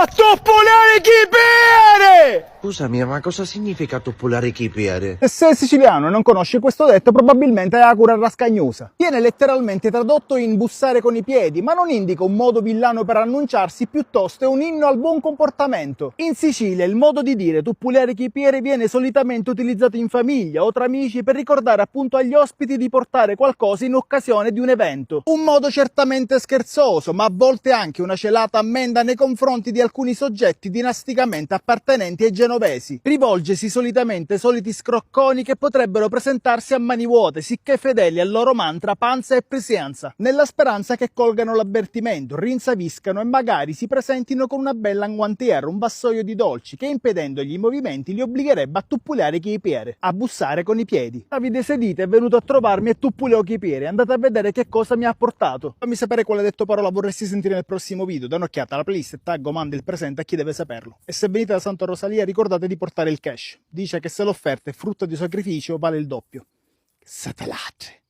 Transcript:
A toppolare chi bere! Scusami, ma cosa significa toppolare chi bere? Se sei siciliano e non conosci questo detto, probabilmente hai la cura rascagnosa. Viene letteralmente tradotto in bussare con i piedi, ma non indica un modo villano per annunciarsi, piuttosto è un inno al buon comportamento. In Sicilia il modo di dire toppolare chi bere viene solitamente utilizzato in famiglia o tra amici per ricordare appunto agli ospiti di portare qualcosa in occasione di un evento. Un modo certamente scherzoso, ma a volte anche una celata ammenda nei confronti di alcuni soggetti dinasticamente appartenenti ai genovesi. Rivolgesi solitamente ai soliti scrocconi che potrebbero presentarsi a mani vuote, sicché fedeli al loro mantra panza e presenza, nella speranza che colgano l'avvertimento, rinsaviscano e magari si presentino con una bella anguantiera, un vassoio di dolci che impedendogli i movimenti li obbligherebbe a tuppulare chi piede, a bussare con i piedi. Davide Sedite è venuto a trovarmi e tuppuleo chi piede, andate a vedere che cosa mi ha portato. Fammi sapere quale detto parola vorresti sentire nel prossimo video, da un'occhiata alla playlist e taggo manda il presente a chi deve saperlo. E se venite da Santa Rosalia ricordate di portare il cash. Dice che se l'offerta è frutto di sacrificio vale il doppio. Satelate.